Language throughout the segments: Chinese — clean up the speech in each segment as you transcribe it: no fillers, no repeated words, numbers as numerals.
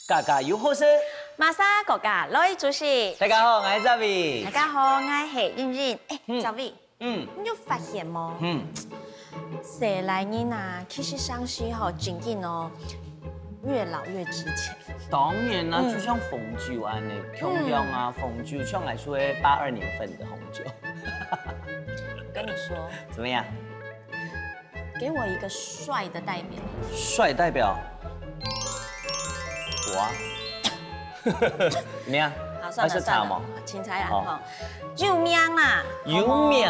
家家有好事。马莎国家来主席。大家好，我係 Zavi。大家好，我係欣欣。Zavi，你有發現嗎？誰來人啊？其實上時候真緊哦，越老越值錢。當然啦，就像紅酒啊，同樣啊，紅酒像來說82年份的紅酒。我跟你說，怎麼樣？給我一個帥的代表。帥代表，我啊。怎麼樣？好，算了算了，青菜啦哈，有名啦，有名。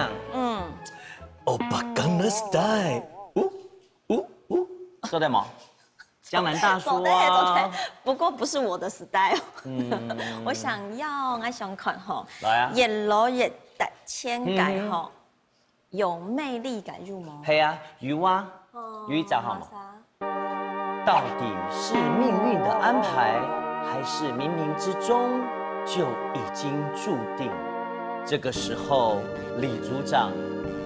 歐巴江南 style， 做得冇？江南大叔做啊。不過不是我的 style。我想要我想看哈，來啊，越老越大千改哈，有魅力改入嗎？係啊，有啊，有一找好嗎？到底是命運的安排，還是冥冥之中就已經注定？這個時候，李組長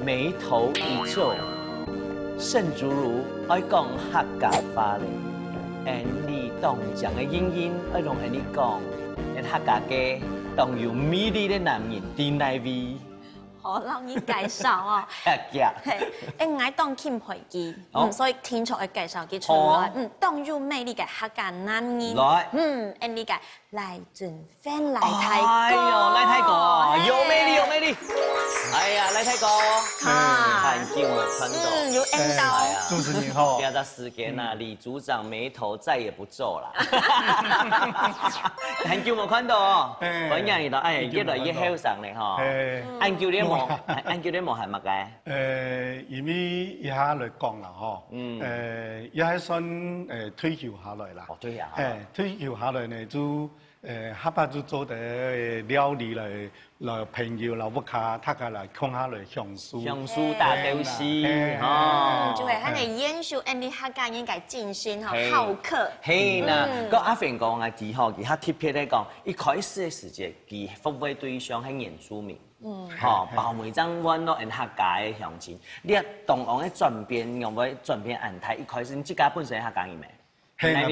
眉頭一皺，盛竹如愛講客家話咧，你當講嘅英英愛同你講，客家嘅當有魅力的男人點來位？好，讓你介紹哦。我當金培基，所以天才嘅介紹佢出來，當有魅力嘅客家男人，你嘅賴俊輝賴太哥，哎呦，賴太哥，有魅力有魅力。哎呀，賴太哥，很久沒看到，有看到。主持人好。不要再時間啦，李組長眉頭再也不皺啦。很久沒看到哦，本人而家越來越後生咧吼。按叫你冇係乜嘅？因為一下來講啦吼，一下算退休下來啦。退休。退休下來呢就下巴就做啲料理來朋友來屋企，大家來看下來享受。享受打遊戲，就係喺你研究，你客家應該盡心好客。係嗱，個阿肥講啊，佢嗬，佢較特別嚟講，一開始嘅時節，佢服務對象係原住民。包梅爭灣咯，人客家嘅鄉親，你啊同行嘅轉變，用為轉變安泰，一開始你自家本身係客家人咩？係哪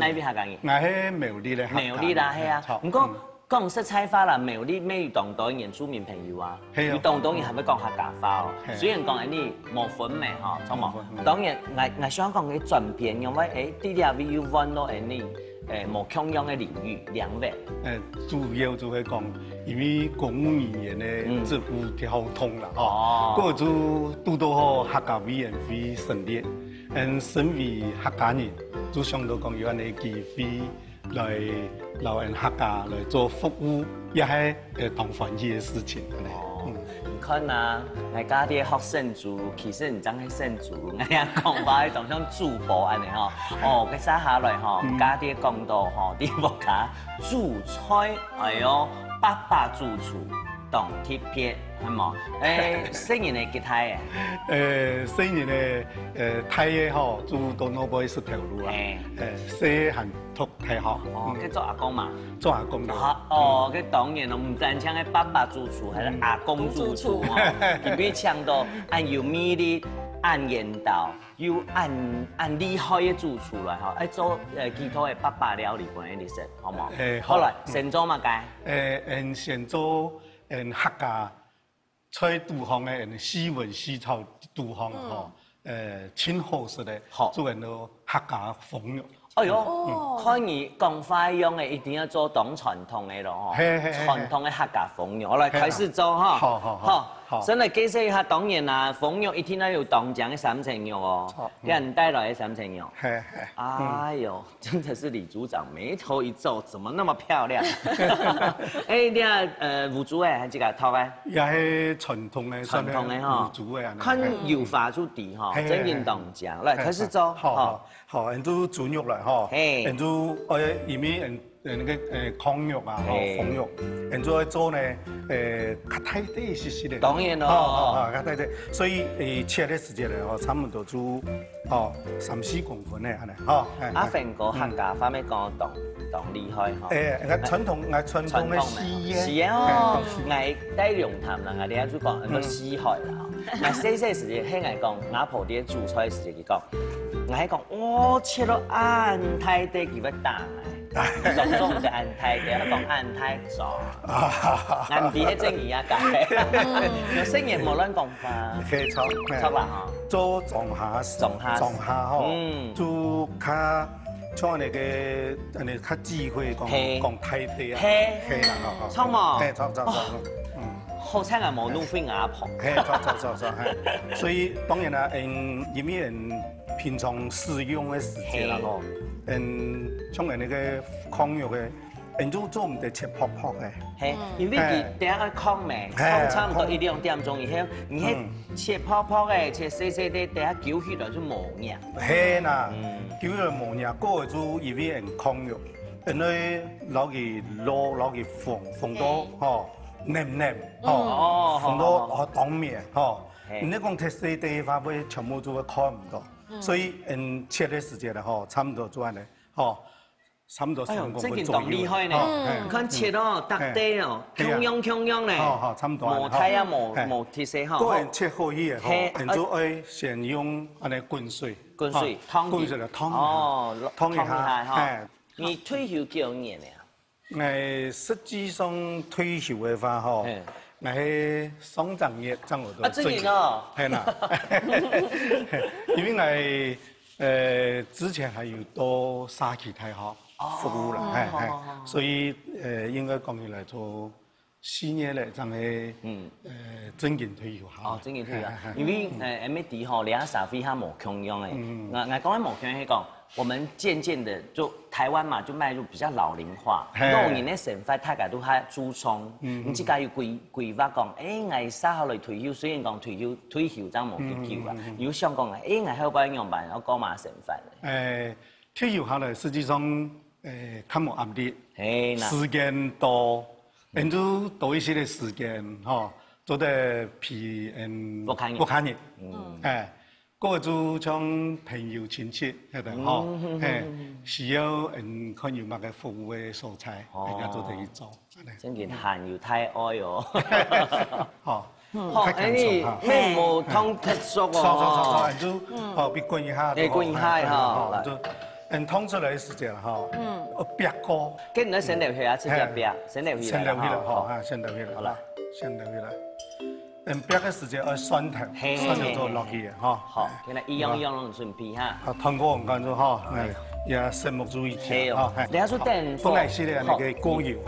邊客家人？我係苗栗咧。苗栗啦，係啊。唔過講色彩化啦，苗栗咩當當原住民朋友啊？你當然係咪講客家話哦？雖然講你冇分咩嗬，錯冇。當然，我想講嘅轉變，因為啲啲啊會要揾到你冇共樣嘅領域兩邊。主要就係講，因為公務人員咧職務調通啦，哦，嗰個就拄到好客家委員會成立，身為客家人，就想到講有安尼機會來人客家來做服務，也係當歡喜嘅事情咧。你看啊，我家啲學生族，其實唔真係生族，我哋講話當像主播安尼嗬。佢生下來嗬，家啲講到嗬啲屋企煮菜，哎喲，爸爸主廚當特別係冇？新人嘅吉他嘅。新人嘅睇嘅嗬，就到那邊是條路啊。細漢讀太好。佢做阿公嘛？做阿公啦。佢當然咯，唔單止係爸爸主廚，係阿公主廚哦。特別唱到按有魅力、按言道、又按厲害嘅主廚來嗬，做其他嘅爸爸料理本嚟食，好冇？後來先做乜嘅？先做客家菜廚房嘅斯文斯臭廚房嗬，清好食嘅，做人到客家風肉。哎呦，看你講法樣嘅，一定要做當傳統嘅咯，傳統嘅客家風肉。我來開始做哈。好。先嚟解釋一下，當然啦，風肉一定要有當講嘅三層肉哦，俾人帶來嘅三層肉。哎呦，真的是李組長眉頭一皺，怎麼那麼漂亮？你啊吳主嘅係這個頭嘅？也係傳統嘅哈。吳主嘅。看油化就地哈，真正當講。來開始做。好，人都煮肉來哈，人都因為那個炕肉啊，風肉，人都愛做呢，較大啲些些的。當然咯，較大啲，所以切的時間咧，差唔多就3-4公分咧，安尼，阿肥哥客家話咩講當厲害嗬？我傳統嘅絲嘢哦，我帶龍潭啦，我哋就講個絲海啦。我細時間聽人講，阿婆啲煮菜時間佢講。我係講，我切到暗太啲幾塊蛋嚟，隆重的安胎，等下講安胎座，安啲喺正義啊解，有聲言無論講法，錯啦哈，做撞下吼，做較像那個較智慧講太地啊，係啦，錯嘛，錯，好彩係冇弄飛牙婆，錯，所以當然啦，因為平常使用嘅時節啦吼，像那個烤肉嘅，做唔得切泡泡嘅，係，因為佢第一個烤咩，烤差唔多1-2點鐘以後，而且切泡泡嘅，切細細啲，第一攪起來就冇嘢。係啦，攪起來冇嘢，嗰個就因為烤肉，因為攞佢放到吼黏，吼，放到當面，吼，你講切細啲話會全部都會烤唔到。所以切的時間啦，吼，差唔多做完嘞，吼，差唔多3公分左右。厲害呢，看切哦，搭地哦，鏘嘞，差唔多。冇太啊，冇鐵絲哈。個人切好嘢，吼，就愛先用滾水滾水嚟燙一下。你退休幾多年呀？實際上退休嘅話，吼。我係雙正業，正我都真嘅，係啦，因為我之前還有到沙期太學服務啦，所以應該講起來做4年咧，就係正經退休嚇。正經退休，因為MAD 吼，兩社會下冇共用誒，我講緊冇共用係講。我們漸漸的就台灣嘛，就邁入比較老齡化。老年的成法，大家都喺注重。你自家要規劃講，我啥後來退休，雖然講退休真冇結構啊。如果想講我後邊樣辦，我講嘛成法。退休後來實際上較冇壓力，時間多，就多一些的時間，吼，做得比不看人，嗰個就像朋友親戚喺度嗬，需要看有乜嘅服務嘅素材，大家都可以做。真件閒要太愛哦。嗬，你咩冇湯鐵熟喎？就別滾一下，滾一下嚇，就湯出來嘅時間啦嗬，煸過。跟住先留去啊，直接煸，先留去啦。先留去啦，好啦，先留去啦。煸嘅時間要蒜頭做落去嘅，嗬。好，現在一樣攏順便哈。通過我講咗嗬，也拭目注意啲，嗬。你喺度等。本來是咧那個果油，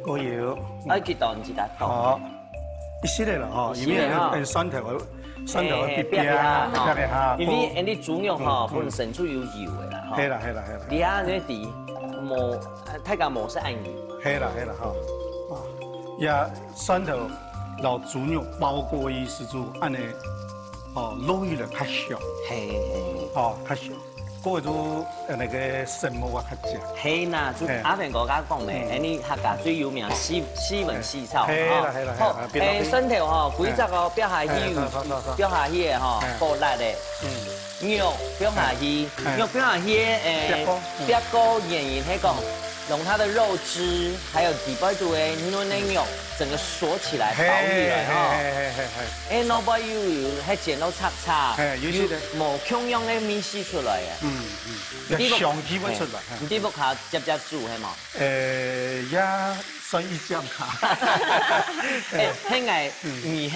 果油。幾多唔知得？好，一系列啦，嗬，因為蒜頭要煸下，因為你豬肉嗬本身就有油嘅啦，係啦。你啊呢啲冇，睇下冇是按油。係啦，嗬。也蒜頭。老豬肉包過意思就按呢，滷起來較香，較香，嗰個就那個生物啊較正。係呐，就阿平哥家講咩？你客家最有名西文西炒。係啦。好，蒜頭吼，規則個煸下去，煸下去嘅吼，過辣嘅。肉煸下去，煸下去，煸過原因係講。用它的肉汁，還有底部度嘅嫩嘅肉，整個鎖起來包起來哈。老闆要喺剪到叉叉，冇共用嘅米絲出來嘅。香氣會出來。你啲屋下接煮係嘛？也算一隻下。喺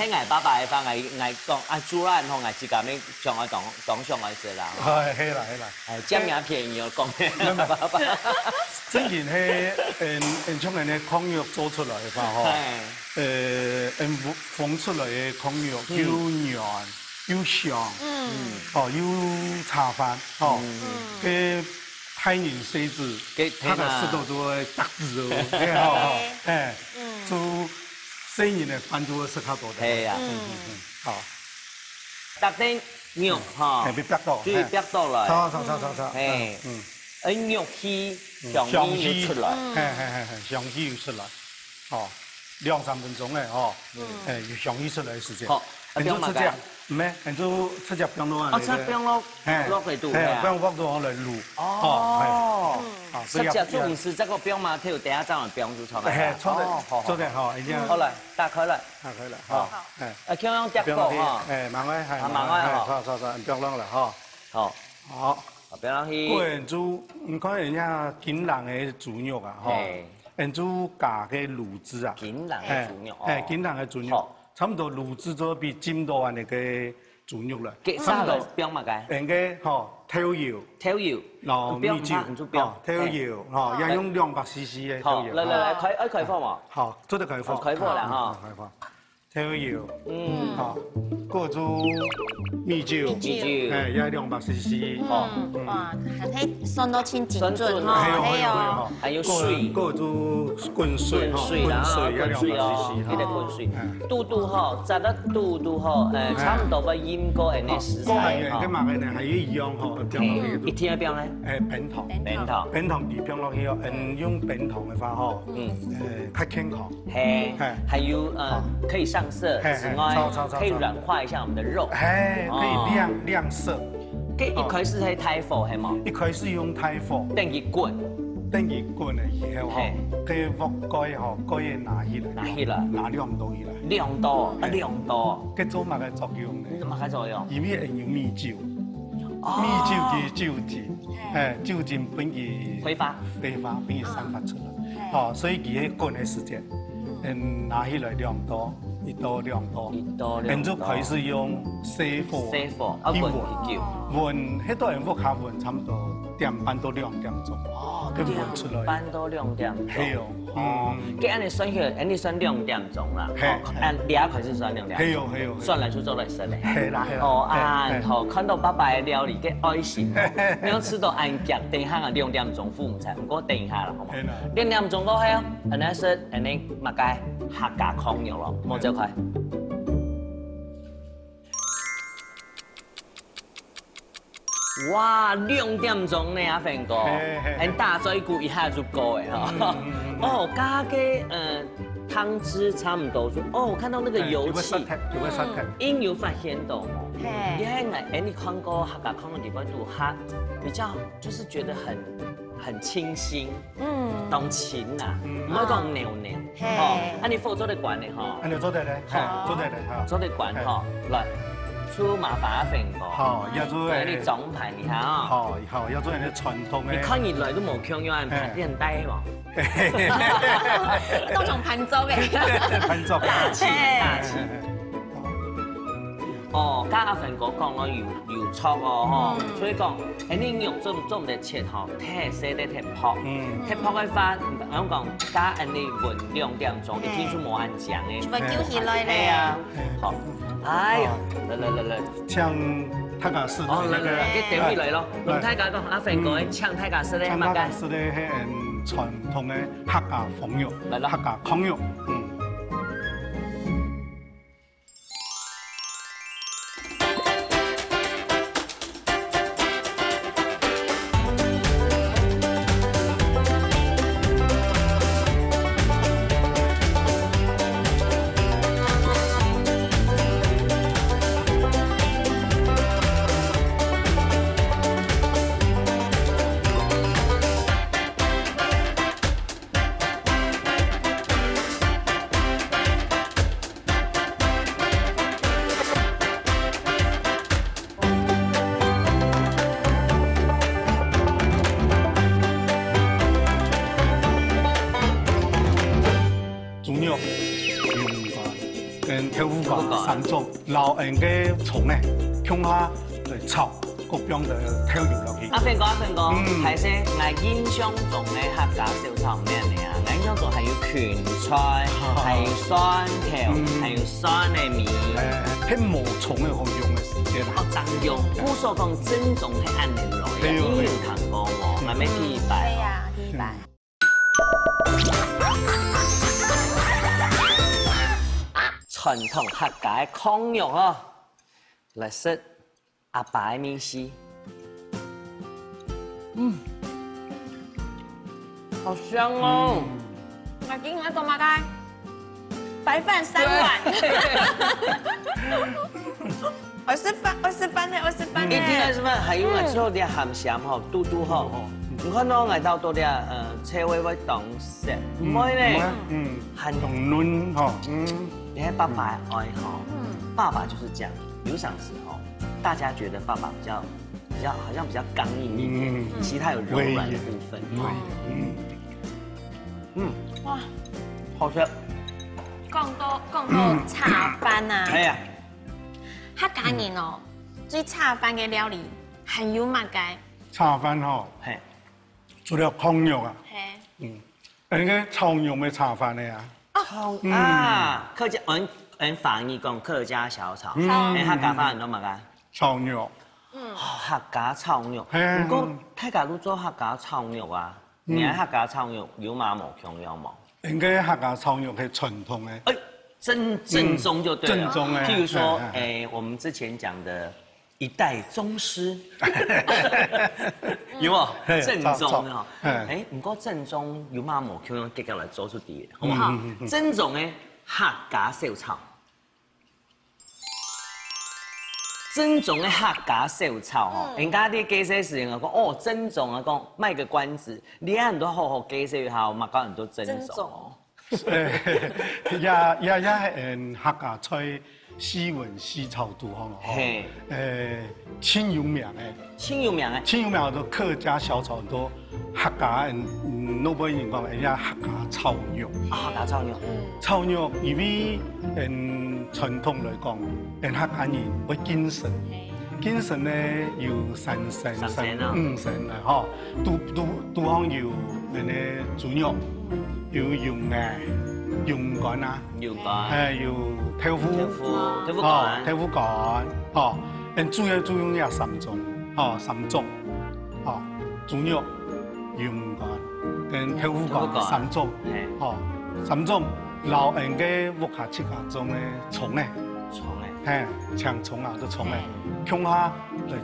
捱爸爸嘅話，捱講煮啦，然後捱自家咩上來講上來食啦。係啦。佔也便宜哦，講咩爸爸。真件係從人嘅烤肉做出來嘅話，放出來嘅烤肉又軟又香，又茶飯，嘅太年細子，他嘅食到都會得字就細年嘅飯就會食較多啲。係啊，好，特定肉嚇，係被煸到，注意煸到來。錯，肉氣香氣出來，香氣又出來，2-3分鐘咧，香氣出來嘅時間。好，你就直接咩？你就直接煸落嚟。煸落嚟煮嘅。煸落嚟滷。直接做唔是這個煸嘛？佢等下再嚟煸就出來。做得好，已經。好嚟，打開嚟。好。咁樣煸過嚇。慢慢係。慢慢嚇。錯，煸落嚟嚇。好。不要去。过人猪，你看人家金人的猪肉啊，吼，人猪加个卤汁啊，金人的猪肉，金人的猪肉，差不多卤汁做比金多啊那个猪肉啦。差不多标嘛个？那个吼，调油，然后米酒，调油，吼，要用200cc 的调油。来，开火嘛。好，做得开火。开火啦哈。开火。调油，好，过猪米酒，要200cc，哇，还酸到清精准哈，还有水，过猪滚水，然后要200cc，你得滚水，嘟吼，炸得嘟吼，差不多要腌过的食材哈。跟马个呢还有一样吼，一天要标呢？冰糖比冰落去哦，用冰糖的话吼，较健康。还有可以上色之外，可以软化一下我们的肉，可以亮色。一开始係太火係嘛？一開始用太火，等佢滾了以後，佢鑊蓋吼蓋嘢拿起來，拿2度起來，2度，佢做乜嘅作用呢？乜嘅作用？因為用米酒嘅酒精，酒精俾佢揮發，俾佢散發出來，哦，所以佢喺滾嘅時間，拿起來2度。1度2度，然後開始用細火去煨，迄度人煨下煨差不多1.5到2點鐘，佢煨出來。1.5到2點。係哦，佢按你算起來，按你算2點鐘啦。按2開始算2點。係哦。算來就做來食咧。係啦。然後看到爸爸嘅料理嘅愛心，你要吃到按腳，等下啊2點鐘父母菜，唔過等一下啦，好冇？2點鐘過後，安尼說，安尼乜嘅客家烤肉咯，冇就快。哇，2點鐘呢，阿飛哥，很大嘴骨一下就夠誒哈。哦，加嘅湯汁差唔多就，我看到那個油氣，應有發現到冇？你睇你看過客家烤肉裡邊都哈，比較就是覺得很清新，動情啊，唔可以講黏黏。哦，你做得慣嘅哈？你做得咧，做得慣哈，來。出麻煩阿飛哥，好，要做你裝盤你睇啊，好，要做人哋傳統嘅。你看熱來都冇強要按盤，你很低嘛。當種盤粥嘅，大氣。哦，加阿飛哥講咯，要錯哦，所以講，你肉做唔得切吼，太細得太泡，太泡嘅話，我講加你煨2點鐘，你天出冇按醬嘅，咪叫起來咧。係啊，好。哎呀，來，像泰雅式的那個，給點位來咯。用泰雅講，阿飛哥唱泰雅式的，泰雅式的係傳統的客家風肉，客家烤肉。3種，老人嘅蟲咧，向下嚟炒，各樣嘅調料落去。阿飛哥，係先，我印象中咧客家小炒咩嚟啊？我印象中係要芹菜，係酸條，係要酸嘅米。喺無蟲嘅好用嘅時間。正用，我所講正宗係按年來嘅，你有聽過喎？係咪第一擺？對呀，第一擺。傳統客家嘅烤肉哦，嚟食阿爸嘅面絲，好香哦！我今晚做乜嘅？白飯3碗。我食飯咧。一定係什麼？還有我做啲鹹鹹吼，嘟吼。你看到我到多啲車位會凍食，唔會咧，很嫩吼，你看爸爸愛吼，爸爸就是這樣。有陣時候，大家覺得爸爸比較好像比较刚硬一点，其他有柔软的部分。哇，好吃。讲到炒饭啊，係啊，客家人哦，對炒飯嘅料理很有乜嘅？炒飯吼，係除了控肉啊，係，那個炒肉咪炒飯嚟啊。炒啊，客家我反義講客家小炒，客家飯都乜㗎？炒肉。客家炒肉，不過睇下都做客家炒肉啊，你係客家炒肉有嘛冇強有冇？應該客家炒肉係傳統嘅。哎，正宗就對了。正宗譬如說，我們之前講的一代宗師，有冇正宗的？哎，唔過正宗有嘛冇強用結合來做出啲，好唔好？正宗嘅客家小炒。正宗的客家小炒哦，人家啲解釋時，我講哦正宗啊，講賣個關子，你很多好好解釋一下，我嘛講人都正宗哦。客家菜斯文絲炒肚吼，清有名嘅。清有名嘅。清有名嘅都客家小炒都客家老百姓講，人家客家炒肉。客家炒肉。炒肉因為傳統嚟講，客家人會敬神，敬神咧有三神五神啊，嗬，都講有豬肉，有羊眼、羊肝啊，有豆腐乾，主要有三種，豬肉、羊肝跟豆腐乾三種。老人嘅屋下七家種咧，蟲咧，長蟲啊，都蟲咧，向下嚟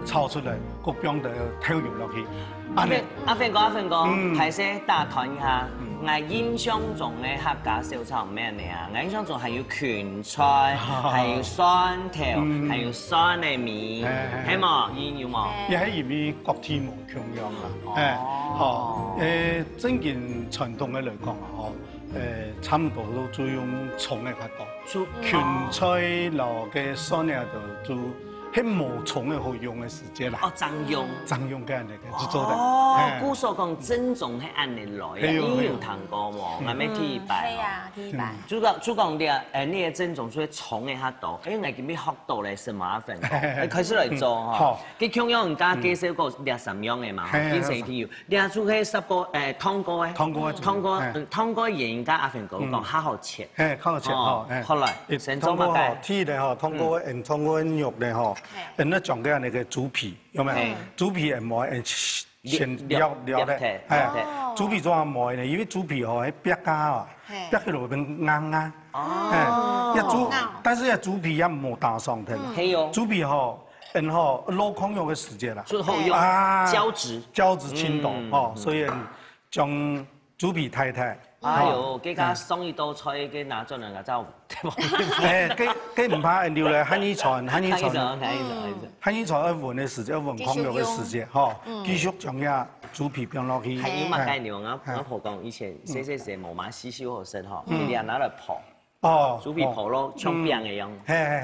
炒出嚟，個邊度偷肉落去。阿芬哥，睇先打斷一下，我印象中嘅客家小炒咩嚟啊？我印象中係有芹菜，係有蒜頭，係有蒜嘅米，係冇？有冇？亦係因為國體冇強樣啦，正經傳統嘅嚟講啊，差唔多都做用蟲嘅較多，芹菜落嘅蒜咧就喺冇蟲嘅好用嘅時節啦。哦，常用嘅人嚟嘅，就做得。古所講正宗係按你來嘅，你有聽過冇？我咩提白？係啊，提白。主講啲你嘅正宗做蟲嘅較多，因為佢咪學到咧是麻煩，開始嚟做嗬。佢強樣人家介紹過廿三樣嘅嘛，幾成條，你阿做喺十個湯哥嘅，湯哥人家阿芬講好好切，好切嗬。後來成做乜嘅？鐵咧嗬，湯哥肉咧嗬。那講嘅那個豬皮有冇？豬皮係冇先撩咧，豬皮做下冇咧，因為豬皮嗬喺煸家啊，煸起來變硬。但是呀豬皮也冇打上頭。豬皮嗬，攞空肉嘅時節啦，最後用膠質清道哦，所以將豬皮太。哎呦，幾家生意多菜，嘅拿咗兩個就，佢唔怕料咧，漢語菜一換嘅時節，換空肉嘅時節，嗬，繼續將呀豬皮變落去。係要乜概念？我婆講以前細時冇買絲燒好食嗬，你哋拿嚟泡，豬皮泡咯，像餅一樣，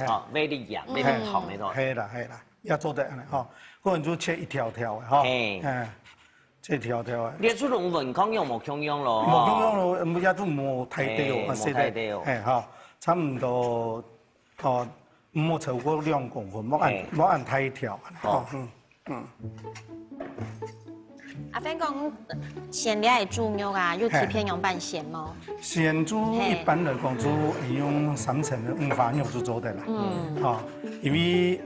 哦，煨啲鹽，煨啲糖喺度。係啦，要做得嗬，嗰陣就切一條條嘅，嗬。這條啊！你出龍文康用冇強用咯？冇強用咯，也都冇太掉，差唔多冇超過2公分，冇按太條。阿芬講鹹料係豬肉啊，有幾片用半鹹嗎？鹹豬一般來講就用3層嘅五花肉就做得啦。因為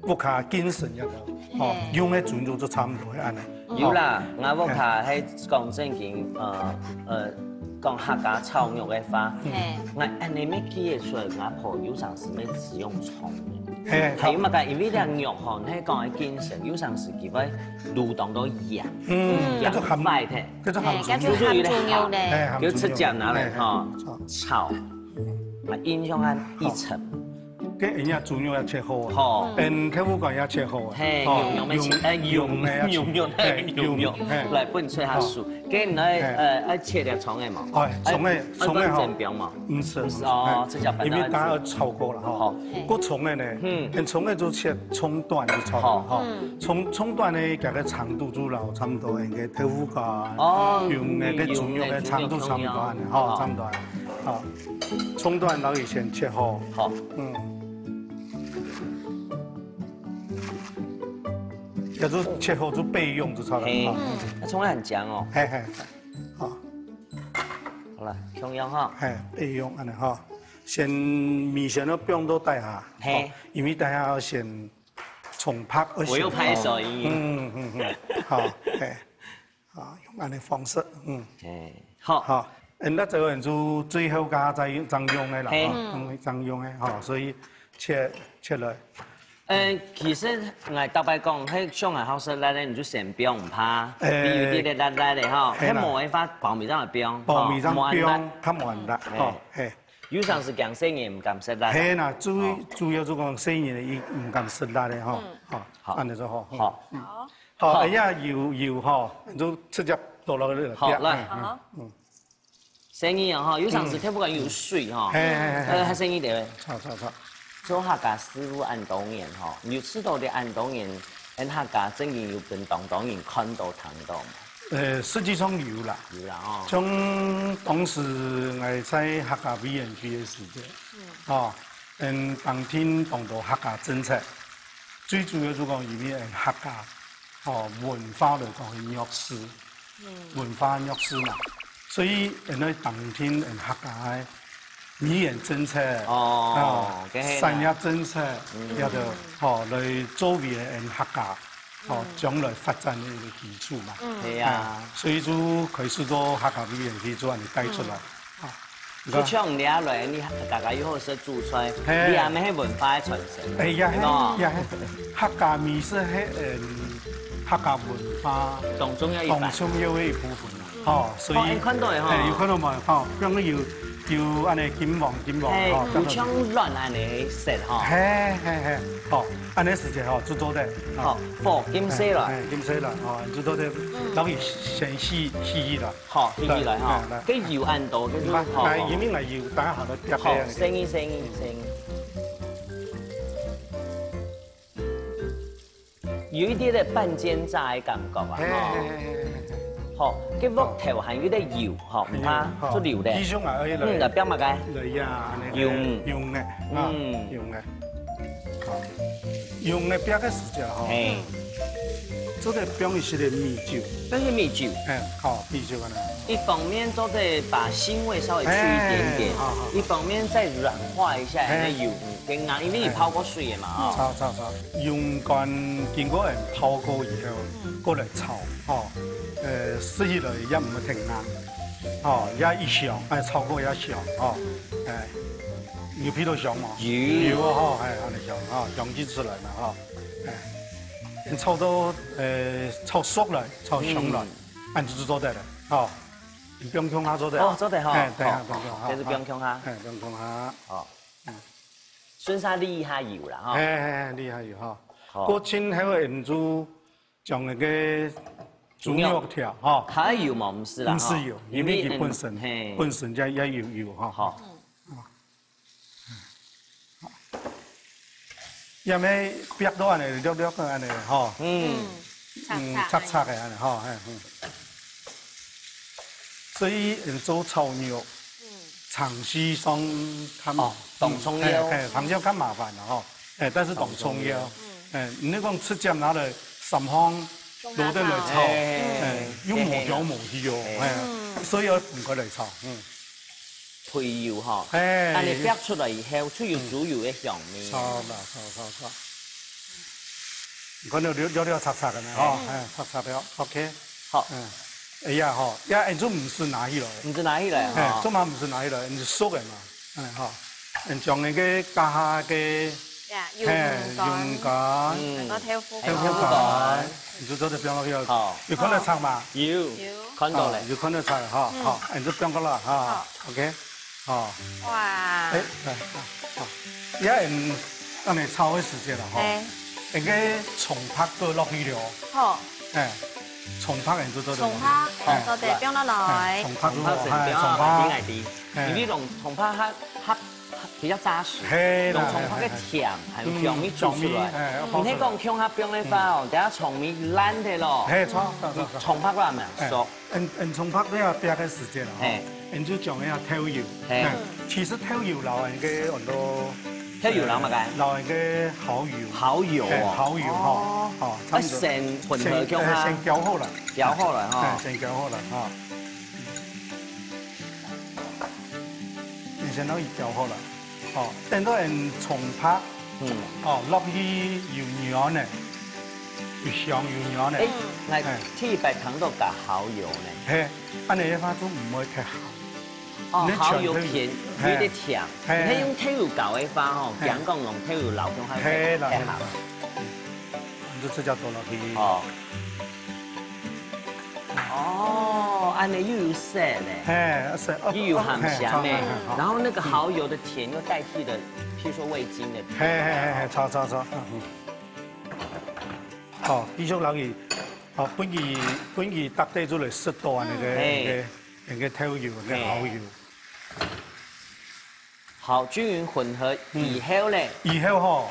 屋下精神一個，用嘅豬肉就差唔多係安尼。有啦，我屋下喺講正經，講客家炒肉嘅話，我按你咩記得出來，我婆有陣時咩只用葱嘅，係乜嘅？因為啲肉嗬，你講嘅精神，有陣時佢會流動到鹽，鹽快啲，嗰種豬肉咧，叫出醬拿嚟嗬炒，我印象係一層。cái anh nhà猪肉也切好啊，豆腐干也切好啊，用來拌出下薯，跟住愛切條蔥嘅嘛，蔥嘅好，煎餅嘛，唔是哦，這叫因為大家炒過了哈，個蔥嘅呢，蔥嘅就切蔥段就炒過哈，蔥段呢，佢個長度就老差唔多，嘅豆腐干，用那個豬肉嘅長度差唔多嘅，哈，差唔多，好，蔥段老以前切好，好，要做切好就備用就差不多。那蔥很強哦。嘿嘿，好。好了，中央哈。嘿，備用安尼哈，先米先都不用都帶下。嘿。因為等下要先重拍。我又拍手音。好，嘿，好，用安尼方式，好。好，那這個人就最後加再用的啦，常用的哈，所以切來。其實我特別講，喺上海好食咧，你就先不用怕，比如啲咧咧嘅哈，喺冇辦法爆米漿嘅冰，爆米漿冰，它冇咁辣，嘿。有時是講生嘢唔敢食辣。係啦，主要就講生嘢伊唔敢食辣嘅哈，好，安尼就好。好，哎呀，油哈，就直接倒落去。好，來，生嘢哈，有時是睇不慣有水哈，係生嘢點？炒。做客家師傅按當然吼，你知道的按當然，按客家真然有跟當然看到睇到嘛。實際上有啦哦。從當時我在客家委員會嘅時間，當天講到客家政策，最主要就講因為客家文化嚟講係弱勢，文化弱勢嘛，所以因為當天客家語言政策產業政策，要到來作為客家將來發展嘅一個基礎嘛。係啊，所以就開始做客家語言可以做人哋帶出來。佢唱唔了來，你大家要好識做出來，你係咪係文化嘅傳承？哎呀，客家語是客家文化當中嘅一部分。所以看到嘅有看到嘛？咁樣要安尼金黃，互相亂安尼食吼。好，安尼時間就做得。好，金色啦，金色啦，就做得，等於先洗啦。好，洗來哈，跟油按到，跟住好。嚟入面嚟油，等下下到夾嘅。聲音。有一啲咧半煎炸嘅感覺啊。好，cái vóc theo hành cái đây dầu, họ mình pha chút dầu đẹp. Là béo mà cái. Dùng này, dùng này béo cái時間嗬。做的béo是的米酒。這是米酒。好，米酒啊。一方面做的把腥味稍微去一點點，一方面再軟化一下那油跟硬，因為你泡過水嘅嘛。炒。用乾經過人泡過以後，過嚟炒，食起來也唔會停硬，也一香，炒過也香，牛皮都香嘛，有啊，安尼香，香氣出來嘛，炒到炒熟了，炒香了，按住做得了，你不用控下做得，做得好，對啊，這是不用控下，不用控下，順沙瀝下油啦，瀝下油哈，過清還有人就將那個豬肉條，它油嘛唔是啦，唔是油，因為佢本身就也有油哈。好。因為煸到安尼，煸到安尼，擦嘅安尼，所以人做炒肉，長期上凍蔥腰，長期較麻煩啦，但是凍蔥腰，你講直接拿來三方攞得來炒，又冇油冇氣，所以要唔該嚟炒，配油哈，但你煸出來以後，出有豬油嘅香味。炒，你看到料擦嘅呢，擦了 ，OK， 好，哎呀人就唔是拿起來，做嘛唔是拿起來，你熟嘅嘛，人將那個家下嘅，用乾，豆腐乾，你就做得變落去，有看到擦嘛？有，看到了，有看到擦，好，人就變過啦，OK。哇！也按你炒的时间啦吼，应该葱拍都落去了。好，哎，葱拍人做做。葱拍，做地标落来。葱拍点来滴，因为弄葱拍它比较扎实，用葱拍个甜，还有姜米煮出来。你那讲姜它冰的话哦，等下葱米烂的咯。嘿，错，葱拍烂嘛，熟。葱拍都要别个时间啦。你就将那偷油。其实偷油老人嘅很多。偷油撈乜嘅？老人嘅蠔油。蠔油哦。蠔油哦。啊，成混合姜啊。先攪好啦。攪好啦，哈。先攪好啦，哈。先可以攪好啦。哦，等到人葱拍。哦，落去油樣呢，越香越香呢。誒，鐵白糖都加蠔油呢。係，安尼嘅話都唔會太鹹。哦，蠔油甜，有啲甜。你用偷油搞嘅話，吼，講講用偷油撈姜係太鹹。你就直接倒落去。哦，安尼又有色嘞，又有鹹鹹嘞，然後那個蠔油的甜又代替了，譬如說味精的。錯。哦，繼續落去，哦，本期搭低咗嚟適當那個偷油嘅蠔油。好，均匀混合以後咧，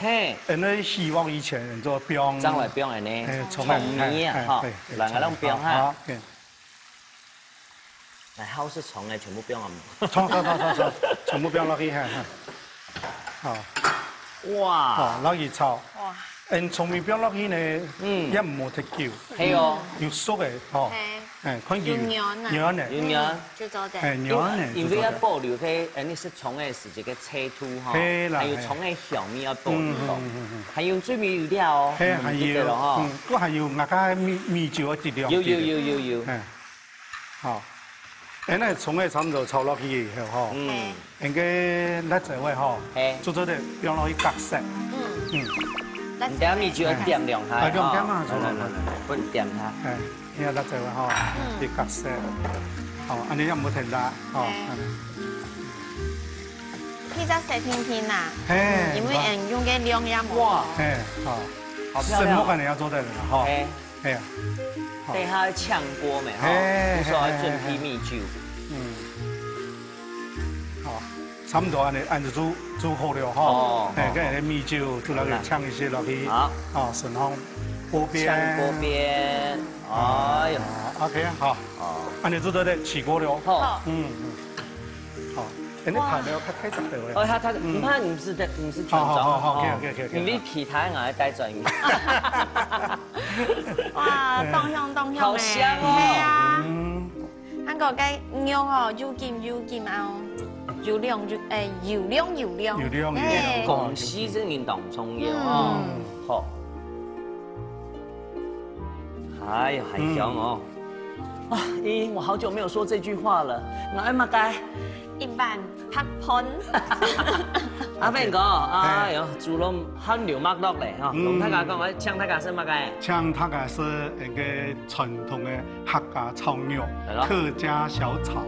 嘿，你希望以前人做冰，將來冰安尼，葱泥啊，哈，兩個攏冰哈。來好是葱嘅，全部冰啊！葱，全部冰落去哈。好，哇，落去炒。哇，葱面冰落去呢，也唔好太久。係哦，要熟嘅，嗬。看有娘呢，就做的。娘呢，因為要保留佢，你是葱嘅是一個脆度哈，還有葱嘅香味要保留到，還有最味料哦，係有哈，都還有那個米酒嘅質量。有。好，那葱嘅差唔多炒落去以後，應該辣椒位嗬，做咗啲冰落去隔色。你等下米酒要點亮它，點嘛，不點它。呢個辣椒嗬，啲隔色，哦，安尼又唔好停啦，哦。披薩食甜甜呐，因為人用嘅量也冇。哇，好漂亮。什麼你要做得啦，哈，係啊。對它炝鍋咪，哈，不說要準備米酒。好，差唔多按住煮好了，哈，跟住啲米酒就落去炝一些落去，好，順風鍋邊。炝鍋邊。哎呦 ，OK 好，安尼做到咧起鍋了，好，好，你拍了開十條咧，他唔怕唔是全裝，好，OK，因為其他人帶在面，哇，當香好香哦，係啊，韓國嘅肉哦，又鹹啊，油亮，廣西這邊當葱油哦，好。哎呀，很香哦！啊，咦，我好久沒有說這句話了。我愛乜雞？一般拍盆。阿邊個？哎呦，豬肉很牛麥樂嘞！哈，同大家講，我搶大家是乜雞？搶大家是一個傳統嘅客家炒肉，客家小炒。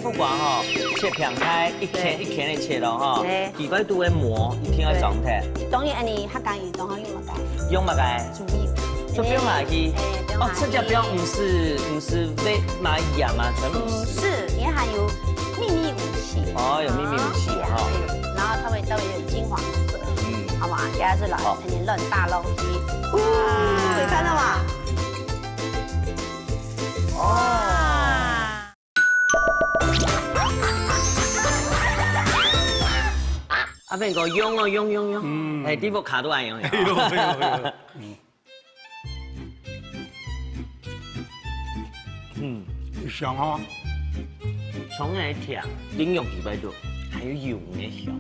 不管哈，切片開一片的切咯哈。幾塊度的膜一定要裝睇。當然，你客家語當然用乜雞？用乜雞？就不用買雞。哦，這叫標唔是為買鹽嗎？全部是，因為它有秘密武器。哦，有秘密武器哈。然後它會稍微有點金黃色，好嘛？也是老很嫩大東西。哇，你看到嗎？哦。阿芬哥用哦用，哎，地方卡都爱用。有。香哈，葱的甜，应用几百度，还有油的香。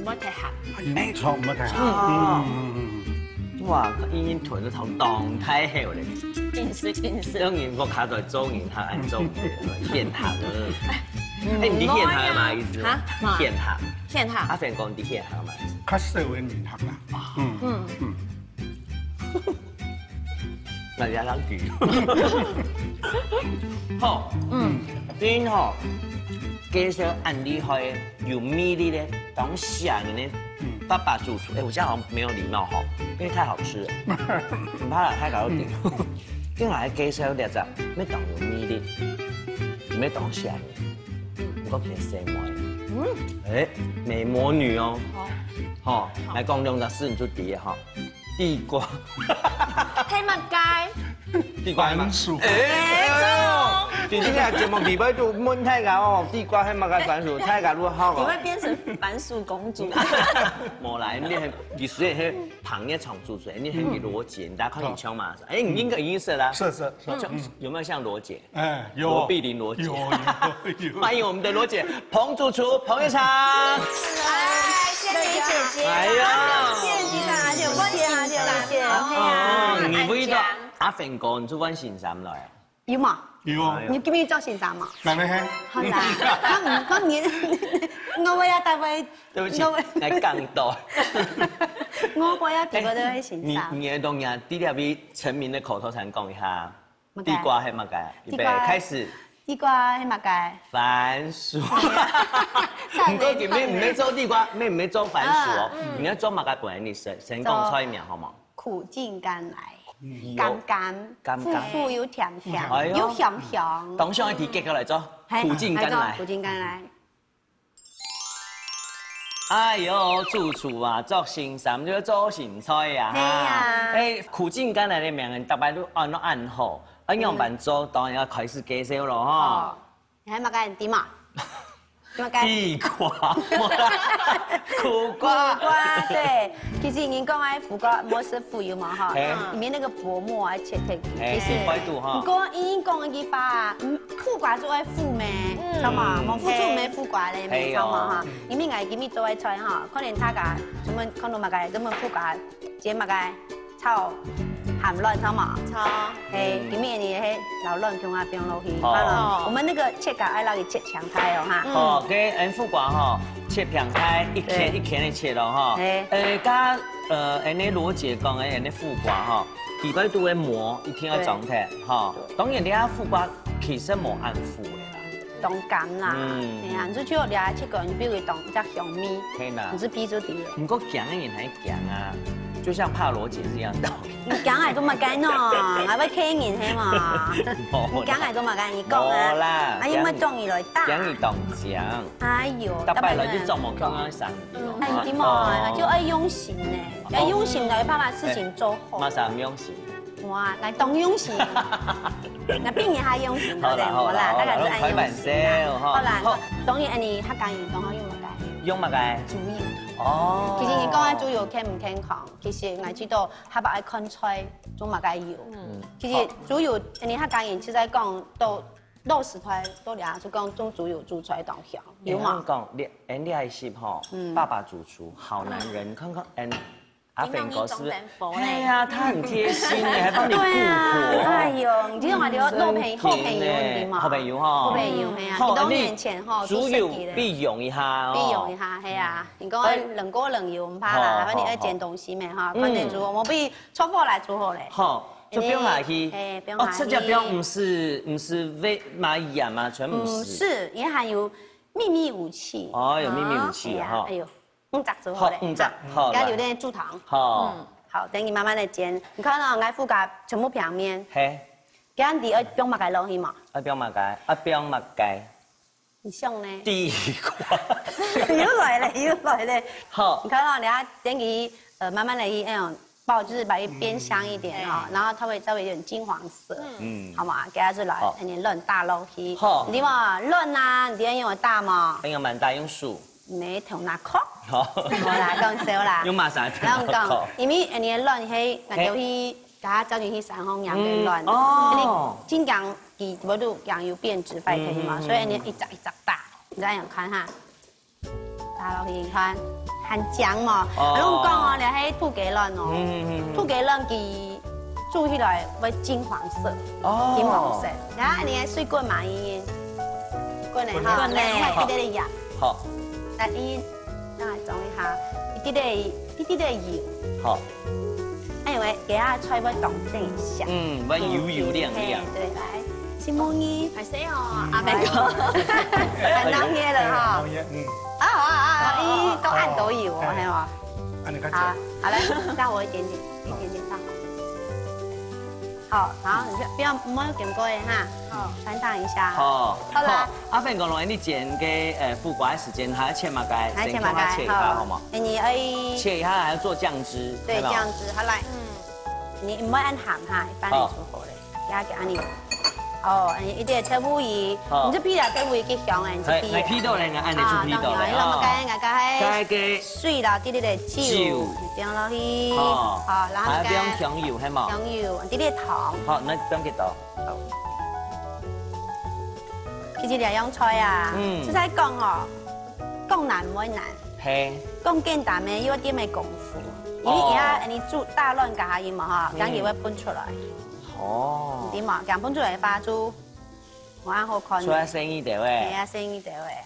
唔好太鹹。哎，錯唔好睇下。哇，已經囤咗頭當太好咧。見識。當然個卡在做人客按做獻客了。哎，唔係獻客嘛意思？嚇？獻客。獻客。阿芬講啲獻客嘛意思？較社會面客啦。大家諗住。好，邊好？介紹很厲害，有魅力的，當下人的爸爸主廚。哎，我這樣好像沒有禮貌哈，因為太好吃了。唔怕啦，太搞到頂。今日來介紹啲只，咩當有魅力，咩當下人，唔過其實細妹。哎，美魔女哦。好，來講兩個事你就第哈，地瓜。希物街。地瓜番薯。哎，今天節目地位就悶太高哦，地瓜係乜嘅番薯，太高都好你哦。會變成番薯公主。冇啦，你係你雖然係旁一場主持人，你係羅姐，你大家看你槍嘛？哎，你應該已經是啦。是。有沒有像羅姐？哎，有。羅碧玲羅姐。有。歡迎我們的羅姐，彭主廚彭一昌。哎，仙女姐姐。哎呀，謝你啦，謝謝。你不知道阿芬哥，你做翻先生來啊？要嘛？有。你叫咩做先生嘛？奶奶嘿。好啦，我為啊大位，對不起，我講多。我為啊幾個都係先你生。你的東西，第2位成名的口頭禪講一下。乜嘅地瓜係乜嘅？預備開始。地瓜係乜嘅？番薯。唔該，唔係做地瓜，唔係做番薯哦。你要做乜嘅本？你先講出一名好冇？苦盡甘來，甘苦又甜甜，又香香。當上一題結過來做，苦盡甘來。苦盡甘來。哎呦，主廚啊，做新衫就要做新菜呀！係啊。哎，苦盡甘來的名人，大家都按好，樣辦做，當然要開始介紹咯哈。你係乜嘅點啊？地瓜，苦瓜。對，其實你講嘅苦瓜，我是腐油嘛哈，裡面那個薄膜啊切開，其實。不過已經講一句話，苦瓜做愛腐咩？知嘛？冇腐做咩苦瓜咧，咪知嘛哈？裡面係幾味做愛菜哈，可能他家什麼可能乜嘅，什麼苦瓜，即乜嘅炒鹹卵，知嘛？炒。嘿，裡面你係老卵從那邊落去，我們那個切割愛落去切長開哦哈。哦，給苦瓜哈切平開，一片一片的切咯哈。加那羅姐講的那苦瓜哈，地瓜都會磨，一定要狀態哈。當然你睇苦瓜其實冇按腐的啦。當乾啦，係啊，你就要兩切個，你比如當一隻香米，你是批咗啲嘅。唔過強嘅人係強啊，就像怕羅姐一樣道理。你講係都冇計喏，係咪傾人係嘛？你講係都冇計，你講啊，係因為中意來打。講你當講。哎呦，特別來就做冇剛剛上。係點啊？就愛用心呢，要用心來把事情做好。馬上用心。哇，來當用心，那邊你還用心對不對？好啦，大家是愛用心。好啦，當然你客家人當然用乜嘅？用乜嘅？豬油。哦。其實你講嘅豬油健唔健康？其實我知道客家愛看菜做乜嘅油。其實豬油你客家人其實講到60塊到2，就講種豬油煮出來當香，有嘛？講你係識吼，爸爸主廚好男人，看看阿芬哥是，哎呀，他很貼心，還幫你顧火。哎呦，你知道嘛？你好朋友對嘛？好朋友哈，好朋友係啊，你多年前哈，豬油必用一下，必用一下係啊。你講冷鍋冷油唔怕啦，反正要煎東西咩哈，反正煮我們不如出貨來煮好嘞。好，就不用下去。不用下去。這就不用，唔是螞蟻啊嘛，全不是。是，也含有秘密武器。哦，有秘密武器哈。哎呦。5隻做好嘞，5隻，加留點豬糖。好，好，等你慢慢來煎。你看到愛腐瓜全部平面。嘿。咁你要用乜嘢落去嘛？要用乜嘢？要用乜嘢？你想呢？地瓜。又來了，又來了。好。你看到你要等佢慢慢嚟那種爆，就是把它煸香一點哈，然後它會稍微有點金黃色。好嘛，給它就來一點潤大落去。好。你嘛潤啊？你要用大嘛？用蠻大，用數。沒頭那殼。好，好啦，讲笑啦。用马啥？咱讲，因为你卵迄，俺就去甲走进去3方养的卵，哦，金刚伊无都养有变质败可以嘛，所以你一扎一扎大，你这样看哈，大落去看，很浆嘛。拢讲哦，连迄土鸡卵哦，土鸡卵伊煮起来会金黄色，金黄色，然后你水滚嘛伊，滚嘞哈，滚嘞，一点点盐，好，来伊，再装一下，一点点油，好。因为给它吹要动静一下，要油亮亮。对，来，新木鱼，还谁哦？阿伯哥，很浓捏了哈。咦，都按都有哦，系嘛？按你看。好来，加我一点点上。好，你就不要点过耶哈，穿烫一下。好了。阿芬讲了，你剪给副瓜的时间还要切嘛该，还切嘛该，切一下好吗？你切一下还要做酱汁，对，酱汁，好来。你唔好按咸哈，一般嚟煮好咧，加安尼。哦，一啲豆腐魚，唔知批啦豆腐魚幾香嘅，唔知批。係批到咧，按你做批到咧。你諗下嘅水啦，啲嘅酒，放落去，好，然後加香油係嘛？香油，啲嘅糖。好，那放幾多？其實兩樣菜啊，即係講哦，講難唔會難，係講簡單嘅有啲嘅功夫。因為而家你煮大卵加下鹽嘛哈，咁也會噴出來。哦。點嘛？咁噴出來發煮，我啱好看。所以聲音對喂。係啊，聲音對喂。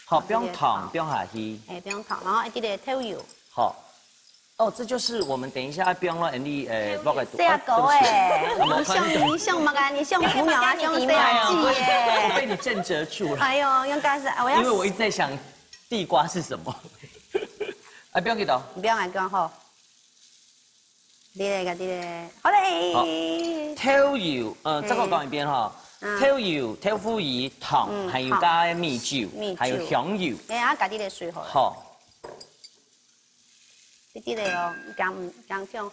好，不用糖，不用下去。不用糖，然後一啲嘅豆油。好。哦，這就是我們等一下要不用了，你落個。這個你像乜噶？你像虎鳥啊，像飛啊雞耶。被你震懾住了。哎呦，用幹啥？我要。因為我一直在想地瓜是什麼。不要幾多？不要講好。啲嚟，好嘞。豆油，這個講一遍哈。豆油、豆腐魚、糖，還有加米酒，還有香油。加啲嚟水好。好。啲嚟哦，講香。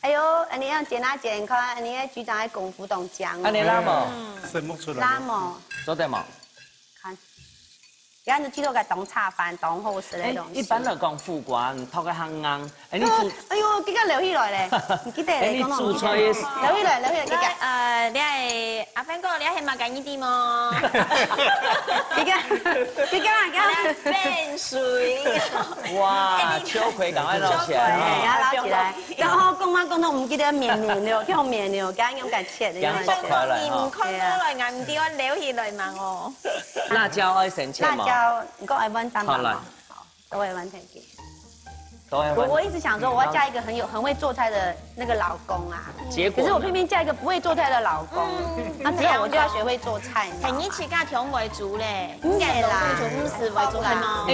哎呦，你要剪啊剪，看你局長喺功夫動講。你拉冇？生木出來。拉冇。做得冇？看。然後你知道個當炒飯、當好食嘅東西。一般嚟講，副瓜頭個香硬。你煮，哎呦，幾個留起來咧？唔記得你講煮出嚟，留起來，幾個？你係阿芬哥，你係嘛緊呢啲麼？幾個變水。哇，秋葵趕快撈起來，撈起來。然後講到唔記得麵了，叫麵了，咁樣解切。養爆開來。鹽昆多來硬唔啲，我留起來嘛我。辣椒愛生切嘛？你跟我問3把嘛？好，都會問題嘅。我一直想說我要嫁一個很會做菜的那個老公啊，可是我偏偏嫁一個不會做菜的老公，那之後我就要學會做菜。係你自家調為主咧，應該啦，唔是為主係嗎？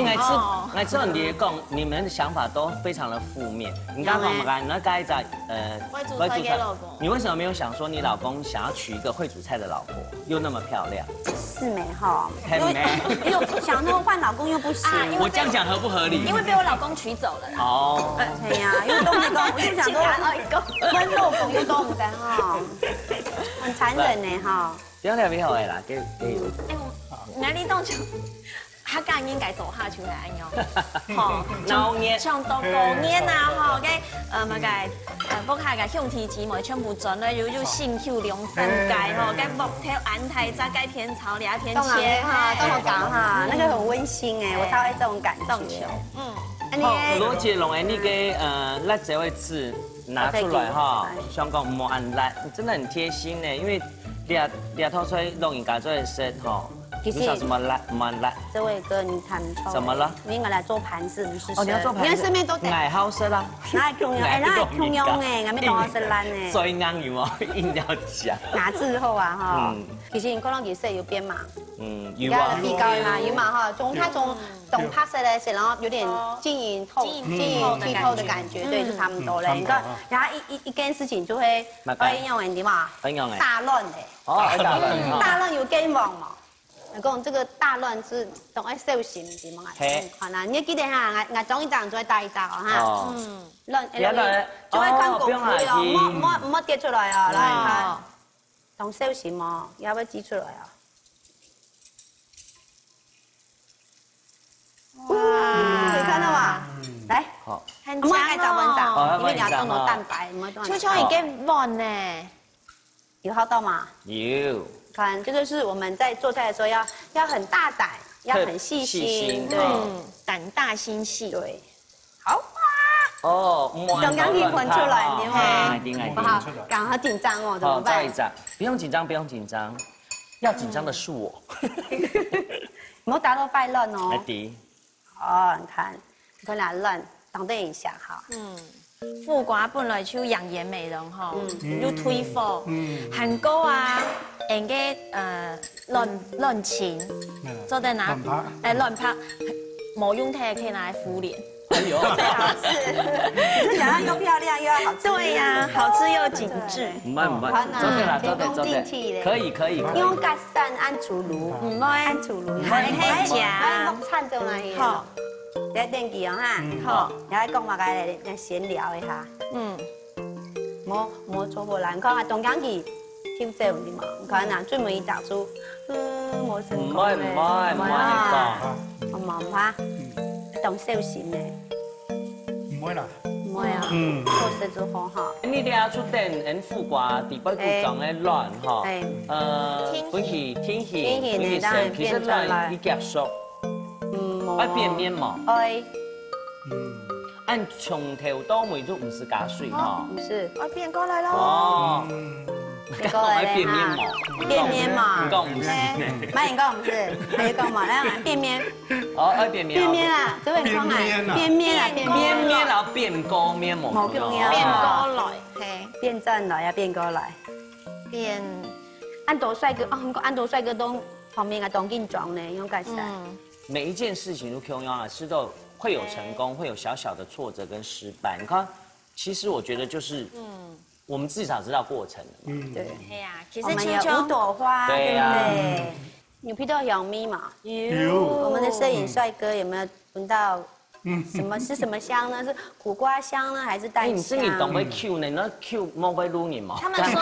我知道你講，你們的想法都非常的負面。你剛剛講你那該在會煮菜給老公，你為什麼沒有想說你老公想要娶一個會煮菜的老婆，又那麼漂亮？是沒哈？很美。又想說換老公又不行，我這樣講合不合理？因為被我老公娶走了。哦，係啊，因為都沒講，我就想說，温老公又都唔得哈，很殘忍呢哈。點樣比好嘅啦？給。哪裡動就，他剛應該做下出來喲。好，像到過年啊，吼，嘅乜嘅，屋下嘅香提子咪全部轉了，有新口兩三蓋吼，嘅木條安泰炸蓋片炒兩片切哈，都好講哈，那個很溫馨哎，我超愛這種感覺。羅杰龍誒，你嘅辣椒位置拿出來哈，香港冇按辣，真的很貼心呢，因為兩套菜弄人家做嘅食吼。你想什麼辣？蠻辣。這位哥，你看錯。怎麼了？你應該來做盤子，不是？哦，你要做盤子。你看身邊都。愛好食啦。那中央，哎，那中央哎，我們當好食爛哎。所以硬有冇硬要講？拿之後啊，哈。其實你可能其實有變嘛。有啊。比較嘛，有嘛哈，從拍攝來食，然後有點晶瑩剔透的感覺，對，就差不多了。你看，然後一件事情就會用人哋嘛。用誒。大亂誒。哦，大亂有健忘嘛。講這個大亂是同愛小心點樣啊？好啦，你記得哈，我裝一張再帶一張哈。亂就會看功夫哦，唔好跌出來啊！來看，同小心哦，要不要擠出來啊？哇！你看很我们该找文章，因为你要动到蛋白，秋秋已经忘呢，有好到吗？有。看，这个是我们在做菜的时候要很大胆，要很细心，对，胆大心细，对。好哇！哦，刚刚你喷出来，你会不好，刚好紧张哦，怎么办？不用紧张，不用紧张，要紧张的是我。唔好打到快烂哦。哦，你看，佢俩烂，等等一下哈。副瓜本來就養顏美容吼，要推貨，韓國啊，人嘅亂情，做得拿亂拍，冇用它可以拿來敷臉。哎呦，最好吃，是想要又漂亮又要好吃。對呀，好吃又緊緻。唔係，做對啦，做對，可以。用隔山按廚爐，唔可以按廚爐，係夾。木炭做那些。好。你喺電機哦哈，好，你喺講話嘅嚟閒聊一下，冇做過啦，你看下東江記跳這有啲嘛，你看嗱專門一找出，冇成功咧，唔怕，當小心咧，唔會啦，唔會啊，做事就好哈。你哋出電副瓜地北古裝嘅亂哈，本是天氣上，其實亂一夾熟。愛變面嘛？愛。按從頭到尾都唔是加水哈。唔是，愛變過來咯。哦。變過來變面嘛？變面嘛？講唔是。買你講唔是？還有講嘛？來變面。哦，愛變面。變面啊，這邊講來。變面啊，變面然後變高面冇。冇重要。變過來，係。變正來呀，變過來。變。按多帥哥啊，按多帥哥都旁邊個當緊裝呢，用改善。每一件事情都可以啊，是都会有成功，会有小小的挫折跟失败。你看，其实我觉得就是，我们至少知道过程了嘛。对，对呀，其实我们有5朵花，对不对？有闻到香蜜嘛？有。我们的摄影帅哥有没有闻到？什么是什么香呢？是苦瓜香呢，还是蛋香？你是你懂会 Q 呢？那 Q 莫会撸你吗？他们说，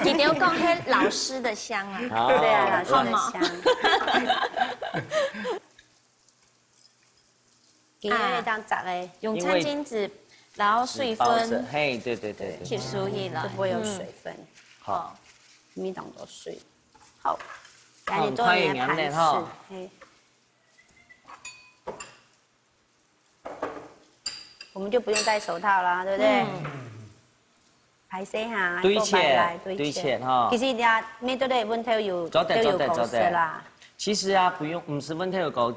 你留讲是老师的香啊。对啊，老师的香。给那当杂诶，用餐巾纸，然后水分，嘿，对，吸收起来，就不会有水分。好，米当多水。好，赶紧做你的盘式。我们就不用戴手套啦，对不对？排洗下，對切哈。其實而家咩都係溫頭要搞死啦。其實啊，不用，唔是溫頭要搞，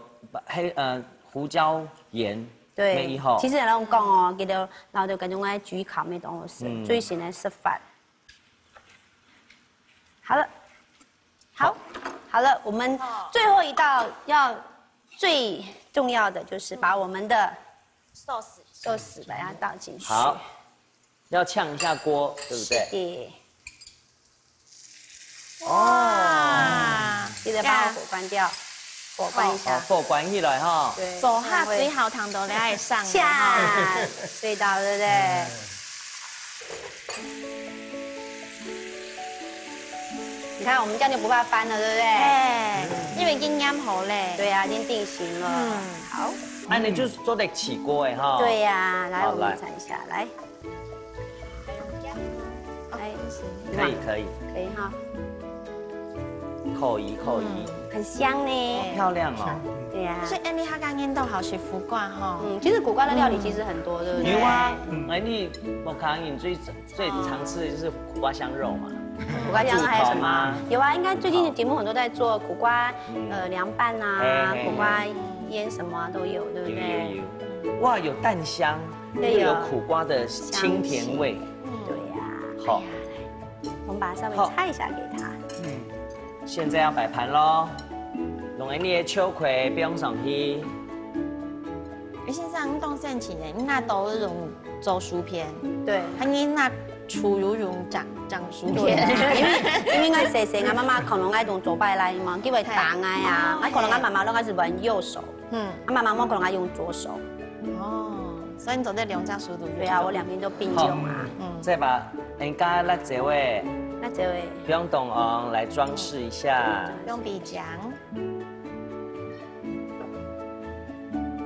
胡椒鹽。對。其實人講哦，記得老豆嗰種嘅煮烤咩東西，最先嚟示範。好了，好了，我們最後一道最重要的就是把我們的寿司把它倒進去。好，要嗆一下鍋，對不對？對。哇！記得把火關掉，火關一下。火關起來哈。對。火下最好糖都來上。下水到對不對？你看我們這樣就不怕翻了，對不對？哎，因為已經醃好嘞。對呀，已經定型了。好。那你就做得起鍋哎哈。對呀，來我們嘗一下，來。可以哈。扣一，很香呢，漂亮哦。对呀。所以你哈剛研都好學苦瓜哈。其實苦瓜的料理其實很多，對不對？有啊，你我看你最常吃的就是苦瓜香肉嘛。苦瓜香肉還有什麼？有啊，應該最近的節目很多在做苦瓜涼拌啊，苦瓜醃什麼都有，對不對？有。哇，有蛋香，有苦瓜的清甜味。對呀。好。我們把它稍微擦一下給它。現在要擺盤咯，用你的秋葵不用上去。你先生動身前呢，那都用做薯片。對。你那廚餘用長薯片。因為我細細，我媽媽可能愛用左擺來嘛，因為打愛啊，我可能我媽媽都愛是玩右手，我媽媽我可能愛用左手。哦，所以你做得兩隻速度。對啊，我兩邊都並用啊。再把人家辣椒味。那這位不用懂哦，來裝飾一下。用筆漿。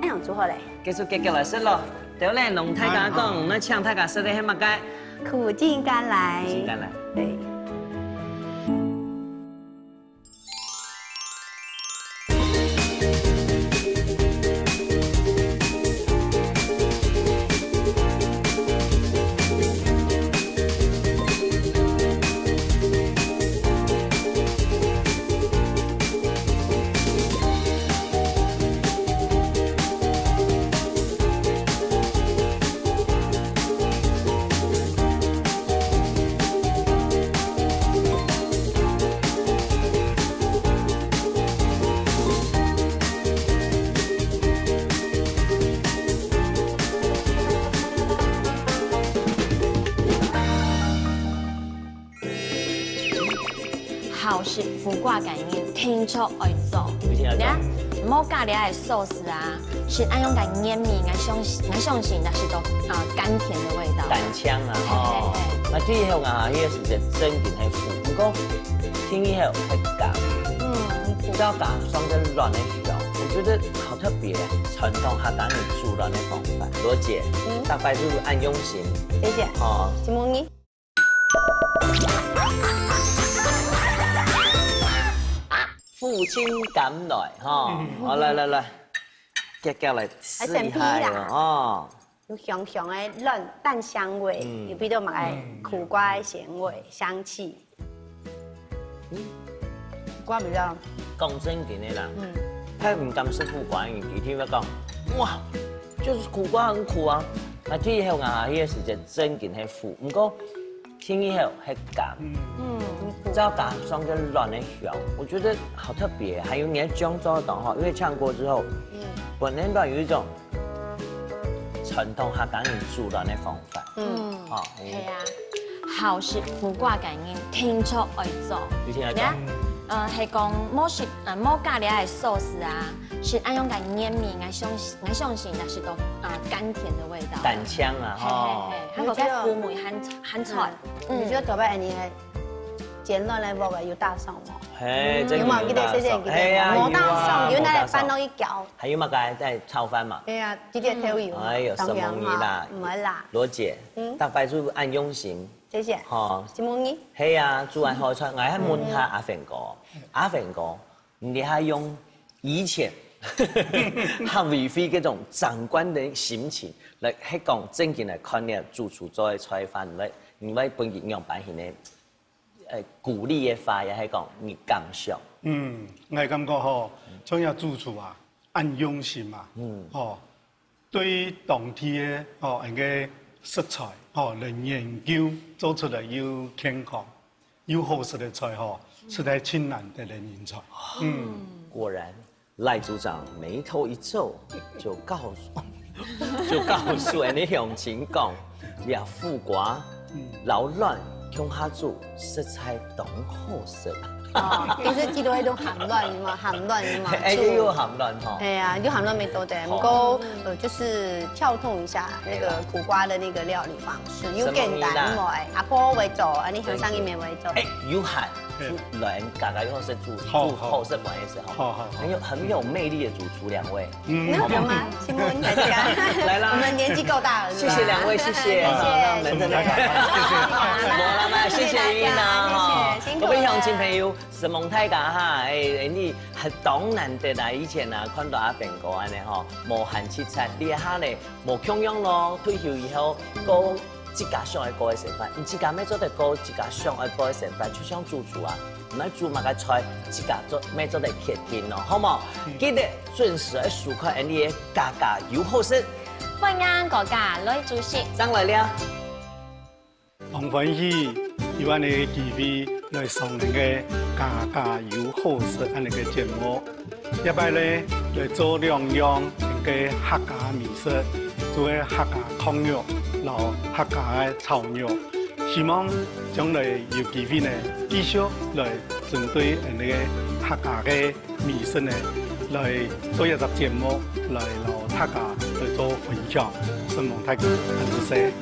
哎呦，样做好嘞？继续结来说咯。对咧，龙太家讲，那唱太家说的迄么该？苦尽甘来。苦尽甘来。对。好事福挂感应，听出爱做。唔好加了的寿司啊，是按用感黏米，爱相信那是都甘甜的味道。蛋香啊，哦。那这以后啊，迄个是只真正系腐，不过听以后还加，不要加双跟软的小，我觉得好特别，传统客家人煮软的方法。罗姐，大概就是按用心。谢谢。哦，金梦妮。父亲敢来哈，好来，夹来试一下哦。有香香的嫩蛋香味，又比较买苦瓜的咸味香气。苦瓜比较讲正经的啦，他唔甘师傅管语，你听我讲，哇，就是苦瓜很苦啊。那这以后啊，迄个是只正经的苦，不过听以后还甘。只要加双跟软的小，我觉得好特别。还有你的姜糟等哈，因为炝锅之后，本身软有一种传统客家人煮软的方法。好，系啊，好是福挂感应，听出爱做。你听来讲，系讲冇加了的寿司啊，是按用感黏米，爱相信那是都甘甜的味道。蛋香啊，哈，还有个父母很菜。你觉得隔壁人的？煎卵来먹어요大蒜吗？嘿，有冇記得謝謝記得？冇大蒜，要拿嚟翻到一攪。還有乜嘅？即係炒飯嘛。對啊，記得調油。哎呦，什麼嘢啦？唔係辣。羅姐，大白煮按用心。謝謝。哦，什麼嘢？係啊，煮完好菜，我喺問下阿肥哥，阿肥哥，你係用以前客委會嗰種長官的心情嚟去講正經嚟看你主廚做嘅菜飯，因為本營養版型嘅。鼓勵的話，也係講你感想。我感覺吼，創業主廚啊，按用心啊，對當地的那個食材來研究，做出來又健康又好食的菜實在挺難得的人才。果然賴組長眉頭一皺，就告訴你詳情講，倆副瓜老亂。用下煮食材當好食。其實知道迄種鹹卵嘛，鹹卵嘛。哎，有鹹卵吼。哎呀，有鹹卵沒多的，不過就是跳動一下那個苦瓜的那個料理方式，又簡單嘛，阿婆為主，你向上一面為主。哎，有鹹，來家家好食煮好食玩的時候，很有魅力的主廚兩位。有嗎？請問大家。來啦，我們年紀夠大了。謝謝兩位，謝謝。謝謝玉娜哈，各位鄉親朋友，是蒙太家哈，你很當難得啦，以前啊看到阿炳哥安尼吼，無限七彩，你下咧無窮樣咯，退休以後過自家想愛過嘅生活，唔自家咩做得過自家想愛過嘅生活，就像主廚啊，唔係煮乜個菜，自家做咩做得貼近咯，好冇？記得準時喺收看你嘅家家有好食，歡迎大家來主席，上來了。很歡喜有安尼個機會來上那個家家有好食安尼個節目，一擺咧來做兩樣那個客家美食，做個客家烤肉，然後客家嘅炒肉，希望將來有機會呢繼續來針對那個客家嘅美食呢來做一集節目，來讓大家來做分享，希望大家很多謝。